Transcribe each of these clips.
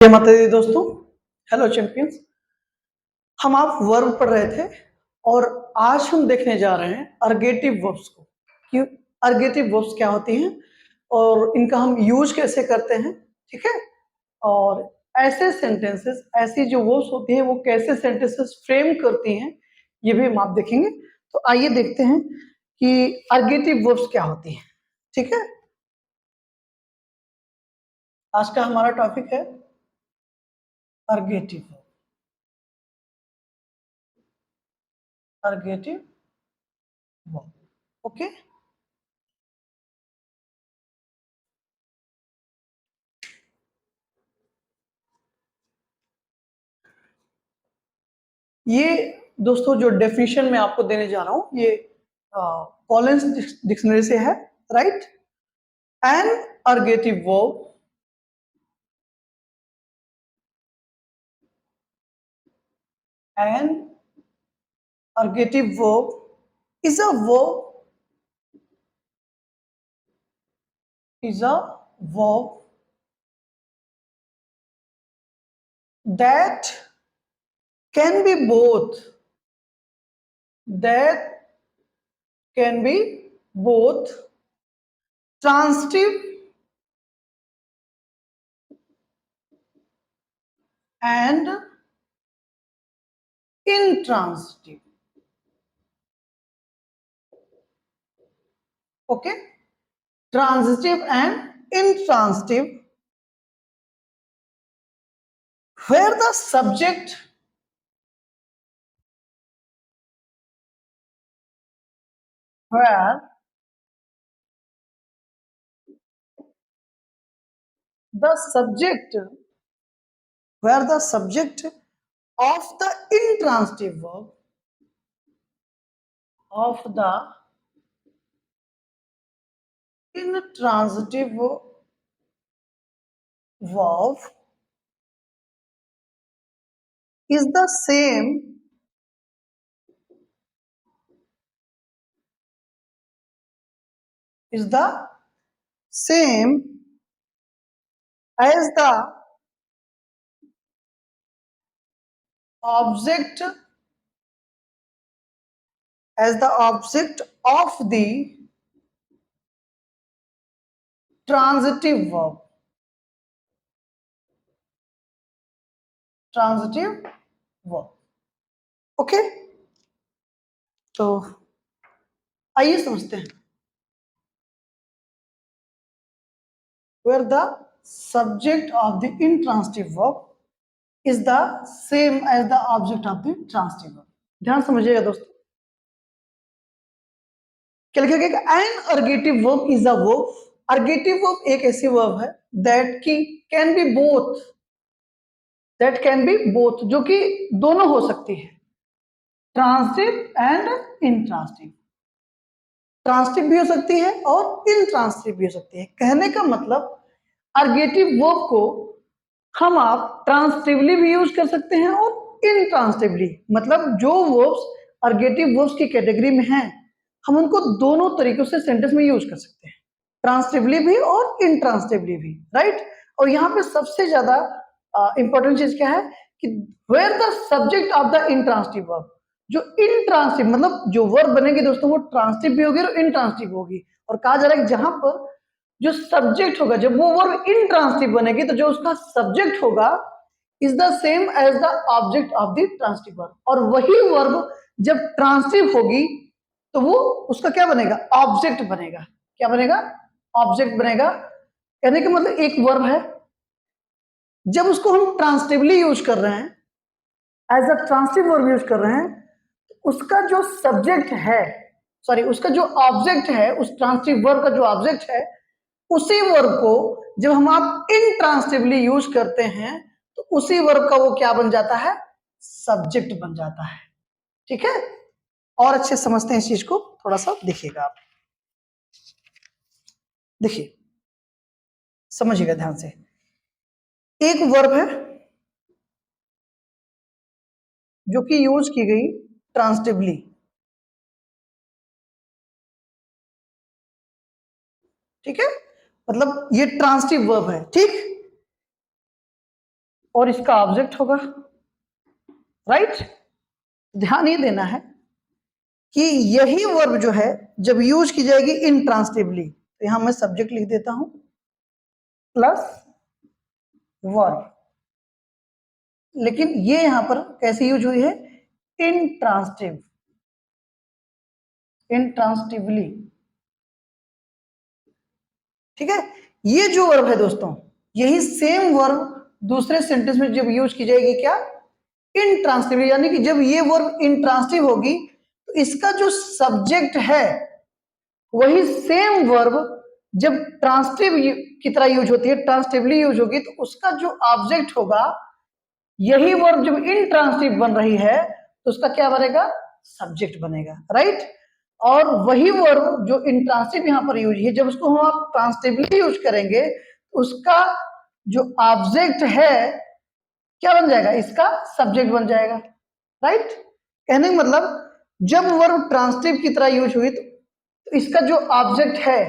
जय माता दी दोस्तों। Hello champions. हम आप वर्ब पढ़ रहे थे और आज हम देखने जा रहे हैं अर्गेटिव वर्ब्स को कि अर्गेटिव वर्ब्स क्या होती हैं और इनका हम यूज कैसे करते हैं। ठीक है। और ऐसे सेंटेंसेस, ऐसी जो वर्ब्स होती हैं वो कैसे सेंटेंसेस फ्रेम करती हैं, ये भी हम आप देखेंगे। तो आइए देखते हैं कि अर्गेटिव वर्ब्स क्या होती हैं। ठीक है। आज का हमारा टॉपिक है अर्गेटिव अर्गेटिव वर्ब। ओके। ये दोस्तों जो डेफिनेशन मैं आपको देने जा रहा हूं ये कॉलिंस डिक्शनरी से है। Right. An ergative verb an ergative verb is a verb is a verb that can be both that can be both transitive and intransitive. Okay. Transitive and intransitive, where the subject where the subject of the intransitive verb of the intransitive verb is the same as the object of the transitive verb. Okay. तो आइए समझते हैं। where the subject of the intransitive verb is the same as the object of the transitive verb. ध्यान समझिएगा दोस्तों। क्या लिखेगा? An ergative verb is a verb. Ergative verb एक ऐसी वर्ब है दैट कैन बी बोथ जो कि दोनों हो सकती है, ट्रांसिटिव एंड इंट्रांसिटिव। ट्रांसिटिव भी हो सकती है और इंट्रांसिटिव भी हो सकती है। कहने का मतलब अर्गेटिव वर्ब को हम आप ट्रांसिटिवली भी यूज कर सकते हैं और इंट्रांसिटिवली, मतलब जो वर्ब्स अर्गेटिव वर्ब्स की कैटेगरी में हैं हम उनको दोनों तरीकों से सेंटेंस में यूज कर सकते हैं, ट्रांसिटिवली भी और इंट्रांसिटिवली भी। राइट। और यहाँ पे सबसे ज्यादा इंपॉर्टेंट चीज क्या है कि where the subject of the intransitive verb, जो इंट्रांसिटिव मतलब जो वर्ब बनेगी दोस्तों वो ट्रांसिटिव भी होगी और इंट्रांसिटिव होगी। और कहा जा रहा है कि जहां पर जो सब्जेक्ट होगा, जब वो वर्ब इंट्रांसिटिव बनेगी तो जो उसका सब्जेक्ट होगा is the same as the object of the transitive verb, और वही वर्ब जब ट्रांसिटिव होगी तो वो उसका क्या बनेगा? ऑब्जेक्ट बनेगा। क्या बनेगा? ऑब्जेक्ट बनेगा। कहने का मतलब एक वर्ब है, जब उसको हम ट्रांसिटिवली यूज कर रहे हैं, as a transitive verb use कर रहे हैं, उसका जो सब्जेक्ट है, सॉरी उसका जो ऑब्जेक्ट है, उस ट्रांसिटिव वर्ब का जो ऑब्जेक्ट है, उसी वर्ब को जब हम आप इंट्रांसिटिवली यूज करते हैं तो उसी वर्ब का वो क्या बन जाता है? सब्जेक्ट बन जाता है। ठीक है। और अच्छे समझते हैं इस चीज को, थोड़ा सा देखिएगा आप। देखिए, समझिएगा ध्यान से। एक वर्ब है जो कि यूज की गई ट्रांसिटिवली। ठीक है। मतलब ये ट्रांसिटिव वर्ब है। ठीक। और इसका ऑब्जेक्ट होगा, राइट। ध्यान ये देना है कि यही वर्ब जो है जब यूज की जाएगी इंट्रांसिटिवली, तो यहां मैं सब्जेक्ट लिख देता हूं प्लस वर्ब, लेकिन ये यहां पर कैसे यूज हुई है, इंट्रांसिटिव, इंट्रांसिटिवली, ठीक है। ये जो वर्ब है दोस्तों, यही सेम वर्ब दूसरे सेंटेंस में जब यूज की जाएगी क्या, इंट्रांसिटिवली, यानी कि जब ये वर्ब इंट्रांसिटिव होगी तो इसका जो सब्जेक्ट है वही सेम वर्ब जब ट्रांसिटिव की तरह यूज होती है, ट्रांसिटिवली यूज होगी, तो उसका जो ऑब्जेक्ट होगा, यही वर्ब जब इंट्रांसिटिव बन रही है तो उसका क्या बनेगा, सब्जेक्ट बनेगा, राइट। और वही वर्ब जो इंट्रांसिटिव यहां पर यूज है, जब उसको हम आप ट्रांसिटिवली यूज करेंगे तो उसका जो ऑब्जेक्ट है क्या बन जाएगा, इसका सब्जेक्ट बन जाएगा, राइट। कहने का मतलब जब वर्ब ट्रांसिटिव की तरह यूज हुई तो इसका जो ऑब्जेक्ट है,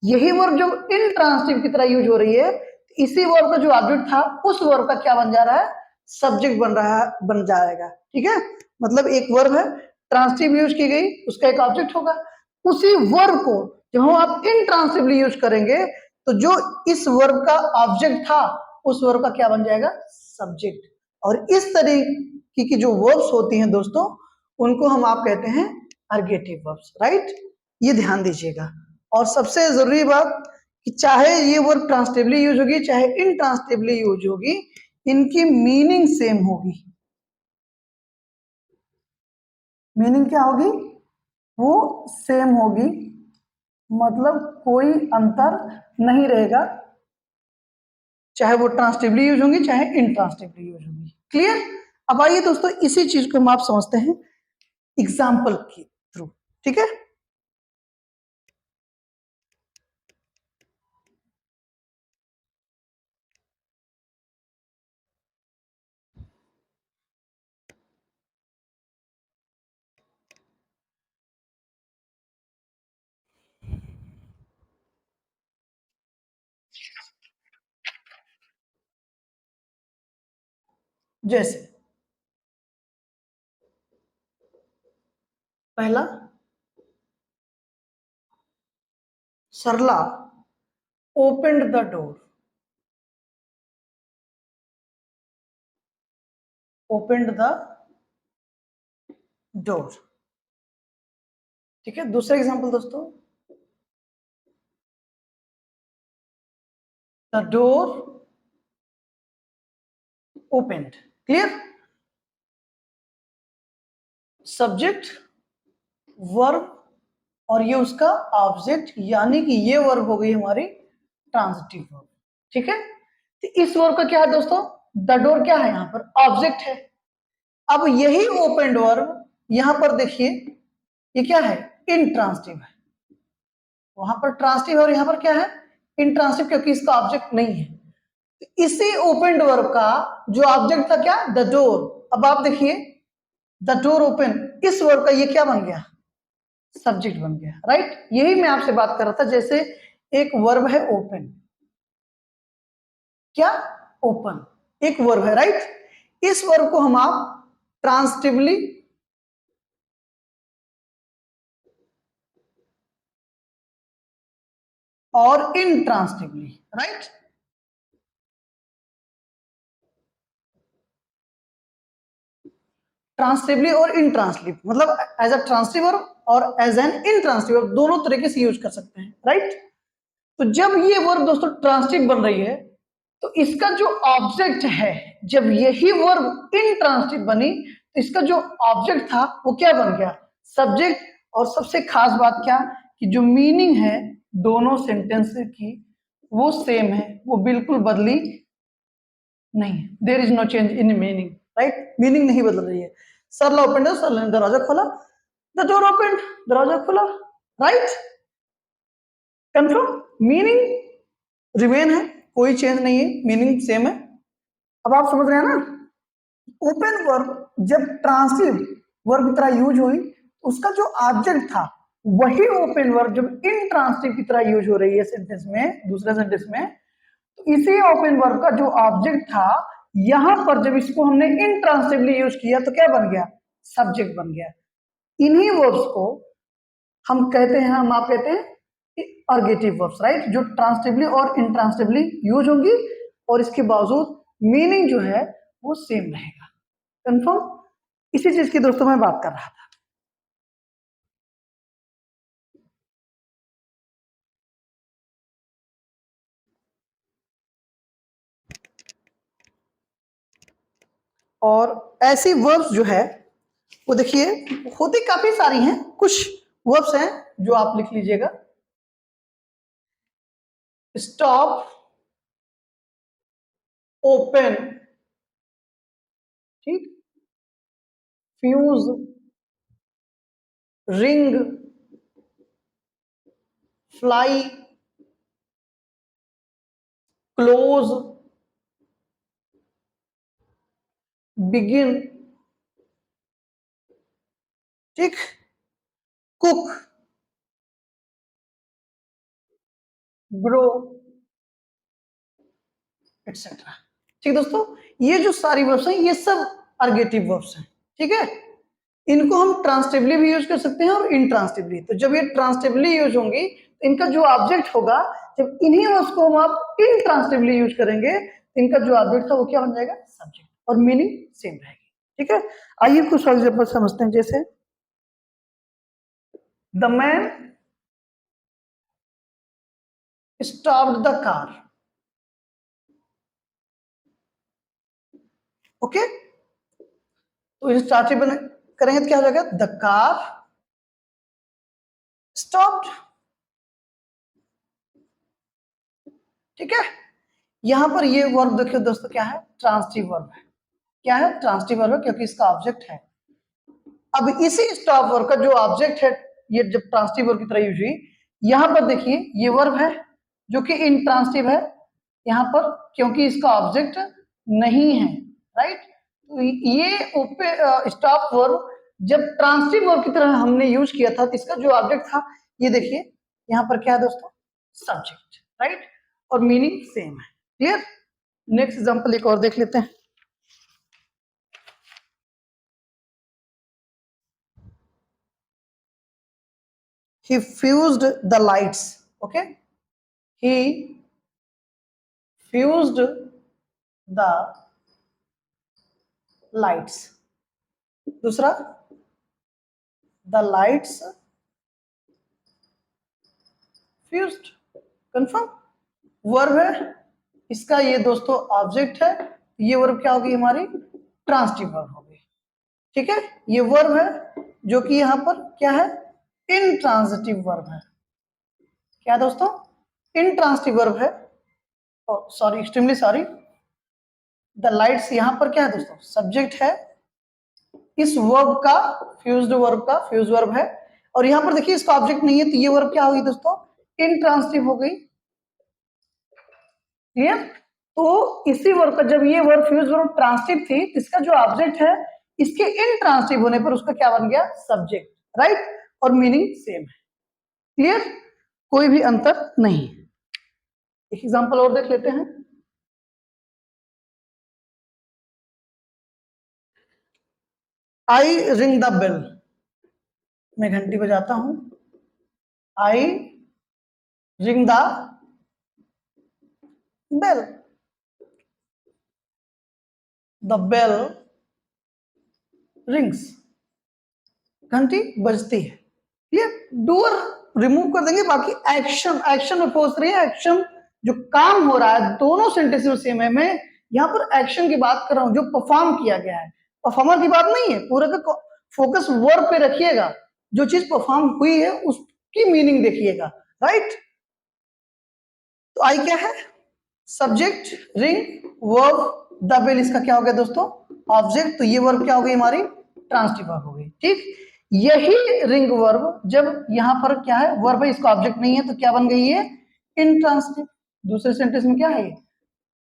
यही वर्ब जो इंट्रांसिटिव की तरह यूज हो रही है, इसी वर्ब का जो ऑब्जेक्ट था उस वर्ब का क्या बन जा रहा है, सब्जेक्ट बन रहा है, बन जाएगा, ठीक है। मतलब एक वर्ब है ट्रांसिटिव यूज की गई, उसका एक ऑब्जेक्ट होगा, उसी वर्ब को जब हम आप इंट्रांसिटिवली यूज करेंगे तो जो इस वर्ब का ऑब्जेक्ट था उस वर्ब का क्या बन जाएगा, सब्जेक्ट। और इस तरीके की जो वर्ब्स होती हैं दोस्तों, उनको हम आप कहते हैं अर्गेटिव वर्ब्स, राइट। ये ध्यान दीजिएगा। और सबसे जरूरी बात कि चाहे ये वर्ब ट्रांसिटिवली यूज होगी चाहे इनट्रांसिटिवली यूज होगी, इनकी मीनिंग सेम होगी। मीनिंग क्या होगी, वो सेम होगी, मतलब कोई अंतर नहीं रहेगा, चाहे वो ट्रांसिटिवली यूज होंगी चाहे इनट्रांसिटिवली यूज होंगी। क्लियर। अब आइए दोस्तों इसी चीज को हम आप समझते हैं एग्जाम्पल के थ्रू, ठीक है। जैसे पहला, सरला ओpened the door, opened the door, ठीक है। दूसरा एग्जांपल दोस्तों, the door opened, clear. Subject, verb और ये उसका ऑब्जेक्ट, यानी कि ये वर्ब हो गई हमारी ट्रांजिटिव वर्ब, ठीक है। तो इस वर्ब का क्या है दोस्तों, द डोर क्या है, यहां पर ऑब्जेक्ट है। अब यही ओपेंड वर्ब यहां पर देखिए, ये क्या है, इंट्रांसिटिव है, वहां पर ट्रांसिटिव और यहां पर क्या है, इंट्रांसिटिव, क्योंकि इसका ऑब्जेक्ट नहीं है। तो इसी ओपेंड वर्ब का जो ऑब्जेक्ट था क्या, द डोर। अब आप देखिए द डोर ओपन, इस वर्ब का ये क्या बन गया, सब्जेक्ट बन गया, राइट। यही मैं आपसे बात कर रहा था, जैसे एक वर्ब है ओपन, क्या, ओपन, एक वर्ब है, राइट। इस वर्ब को हम आप ट्रांसिटिवली और इनट्रांसिटिवली, राइट। ट्रांसिटिवली और इनट्रांसिटिव, मतलब एज अ ट्रांसिटिव वर्ब और एज एन इनट्रांसिटिव वर्ब, दोनों तरीके से यूज कर सकते हैं, राइट। तो जब ये वर्ब दोस्तों ट्रांसिटिव बन रही है तो इसका जो ऑब्जेक्ट है, जब यही वर्ब इनट्रांसिटिव बनी तो इसका जो ऑब्जेक्ट था वो क्या बन गया, सब्जेक्ट। और सबसे खास बात क्या, कि जो मीनिंग है दोनों सेंटेंस की वो सेम है, वो बिल्कुल बदली नहीं, there is no change in meaning, right. Meaning नहीं बदल रही है। सरला ओपन, सरला ने दरवाजा खोला, द डोर ओपन, दरवाजा खोला, राइट। कंफर्म, मीनिंग रिमेन है, कोई चेंज नहीं है, मीनिंग सेम है। अब आप समझ रहे हैं ना, ओपन वर्ब जब ट्रांसिटिव वर्ब की तरह यूज हुई, उसका जो ऑब्जेक्ट था वही ओपन वर्ब जब इनट्रांसिटिव की तरह यूज हो रही है सेंटेंस में, दूसरे सेंटेंस में, तो इसी ओपन वर्ब का जो ऑब्जेक्ट था यहां पर जब इसको हमने इंट्रांसिटिवली यूज किया तो क्या बन गया, सब्जेक्ट बन गया। इन्हीं वर्ब्स को हम कहते हैं, हम आप कहते हैं अर्गेटिव वर्ब्स, राइट, जो ट्रांसिटिवली और इंट्रांसिटिवली यूज होंगी और इसके बावजूद मीनिंग जो है वो सेम रहेगा। कंफर्म? इसी चीज की दोस्तों मैं बात कर रहा था। और ऐसी वर्ब्स जो है वो देखिए होती काफी सारी हैं, कुछ वर्ब्स हैं जो आप लिख लीजिएगा। स्टॉप, ओपन, ठीक, fuse, ring, fly, close, begin, ठीक, कुक, ग्रो, एक्सेट्रा। ठीक दोस्तों, ये जो सारी वर्ब्स हैं ये सब अर्गेटिव वर्ब्स हैं, ठीक है। इनको हम ट्रांसिटिवली भी यूज कर सकते हैं और इनट्रांसिटिवली। तो जब ये ट्रांसिटिवली यूज होंगी तो इनका जो ऑब्जेक्ट होगा, जब इन्हीं वर्ब्स को हम आप इनट्रांसिटिवली यूज करेंगे तो इनका जो ऑब्जेक्ट था वो क्या बन जाएगा, सब्जेक्ट, और मीनिंग सेम रहेगी, ठीक है। आइए कुछ एग्जांपल समझते हैं। जैसे the man stopped the car, okay. तो इसे स्टार्टिव करेंगे तो क्या हो जाएगा, द कार स्टॉप्ड, ठीक है। यहां पर ये वर्ब देखिए दोस्तों क्या है, ट्रांसिटिव वर्ब है। क्या है, ट्रांसिटिव वर्ब है, क्योंकि इसका ऑब्जेक्ट है। अब इसी स्टॉप वर्ब का जो ऑब्जेक्ट है, ये जब ट्रांसिटिव वर्ब की तरह यूज हुई, यहां पर देखिए ये वर्ब है जो कि इंट्रांसिटिव है यहां पर, क्योंकि इसका ऑब्जेक्ट नहीं है, राइट। तो ये स्टॉप वर्ब जब ट्रांसिटिव वर्ब की तरह हमने यूज किया था तो इसका जो ऑब्जेक्ट था, ये देखिए यहां पर क्या है दोस्तों, सब्जेक्ट, राइट, और मीनिंग सेम है। क्लियर? नेक्स्ट एग्जांपल एक और देख लेते हैं। He fused the lights, okay, he fused the lights। दूसरा, the lights fused। Confirm? Verb है, इसका ये दोस्तों ऑब्जेक्ट है, ये वर्ब क्या होगी हमारी, ट्रांसिटिव वर्ब होगी, ठीक है। ये वर्ब है जो कि यहां पर क्या है, इनट्रांजिटिव वर्ब है। क्या दोस्तों, इनट्रांजिटिव वर्ब है। Sorry, extremely sorry, the lights यहां पर क्या है दोस्तों, सब्जेक्ट है इस वर्ब का, फ्यूज्ड वर्ब का, फ्यूज वर्ब है। और यहां पर देखिए इसका ऑब्जेक्ट नहीं है, तो ये वर्ब क्या होगी दोस्तों, इनट्रांसिटिव हो गई। क्लियर? तो इसी वर्ब का, जब ये वर्ब फ्यूज वर्ब ट्रांसिटिव थी, इसका जो ऑब्जेक्ट है इसके इनट्रांसिटिव होने पर उसका क्या बन गया, सब्जेक्ट, राइट, और मीनिंग सेम है। क्लियर? कोई भी अंतर नहीं। एक एग्जांपल और देख लेते हैं। आई रिंग द बेल, मैं घंटी बजाता हूं। I ring the bell, the bell rings, घंटी बजती है। ये डोर रिमूव कर देंगे, बाकी एक्शन, एक्शन में फोकस रही है, एक्शन जो काम हो रहा है, दोनों सेंटेंस में सेम है। मैं यहाँ पर एक्शन की बात कर रहा हूं जो परफॉर्म किया गया है, परफॉर्मर की बात नहीं है। पूरा का फोकस वर्ब पे रखिएगा, जो चीज परफॉर्म हुई है उसकी मीनिंग देखिएगा, राइट। तो आई क्या है, subject, ring, verb, the bell इसका क्या हो गया दोस्तों, ऑब्जेक्ट। तो ये वर्ब क्या हो गई हमारी, ट्रांसिटिव वर्ब हो गई, ठीक। यही रिंग वर्ब जब यहां पर क्या है, वर्ब है, इसका ऑब्जेक्ट नहीं है, तो क्या बन गई है, इनट्रांसिटिव। दूसरे सेंटेंस में क्या है, ये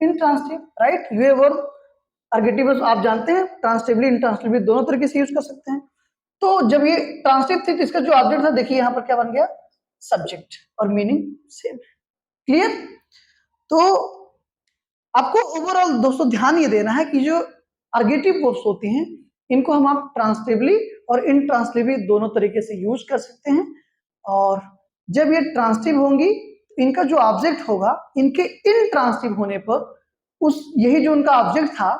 इनट्रांसिटिव, राइट। ये वर्ब अर्गेटिव आप जानते हैं, ट्रांसिटिवली इनट्रांसिटिवली दोनों तरीके से यूज कर सकते हैं। तो जब ये ट्रांसिटिव थी तो इसका जो ऑब्जेक्ट था, देखिए यहां पर क्या बन गया, सब्जेक्ट, और मीनिंग सेम। क्लियर? तो आपको ओवरऑल दोस्तों ध्यान ये देना है कि जो अर्गेटिव वर्ब्स होती हैं इनको हम आप ट्रांसटिवली और इनट्रांसटिवली दोनों तरीके से यूज कर सकते हैं। और जब ये ट्रांसटिव होंगी इनका जो ऑब्जेक्ट होगा इनके इनट्रांसटिव होने पर उस यही जो उनका ऑब्जेक्ट था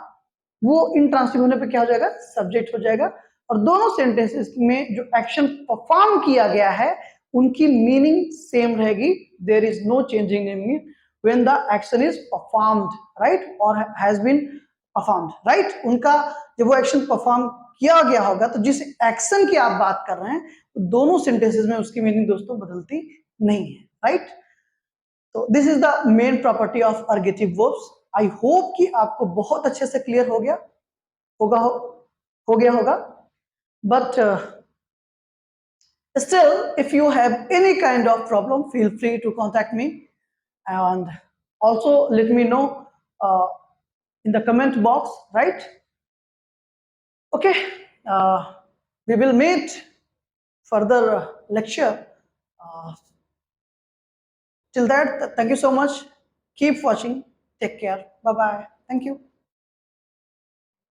वो इनट्रांसटिव होने पर क्या हो जाएगा, सब्जेक्ट हो जाएगा। और दोनों सेंटेंसेस में जो एक्शन परफॉर्म किया गया है उनकी मीनिंग सेम रहेगी। There is no changing in meaning when the action is performed, right, or has been performed, right, उनका जब वो एक्शन परफॉर्म किया गया होगा तो जिस एक्शन की आप बात कर रहे हैं दोनों सेंटेंसेस में उसकी मीनिंग दोस्तों बदलती नहीं है, राइट। तो this is the main property of ergative verbs. I hope कि आपको बहुत अच्छे से क्लियर हो गया होगा। But still if you have any kind of problem feel free to contact me and also let me know in the comment box, right? Okay, we will meet further lecture. Till that, thank you so much. Keep watching. Take care. Bye bye. Thank you.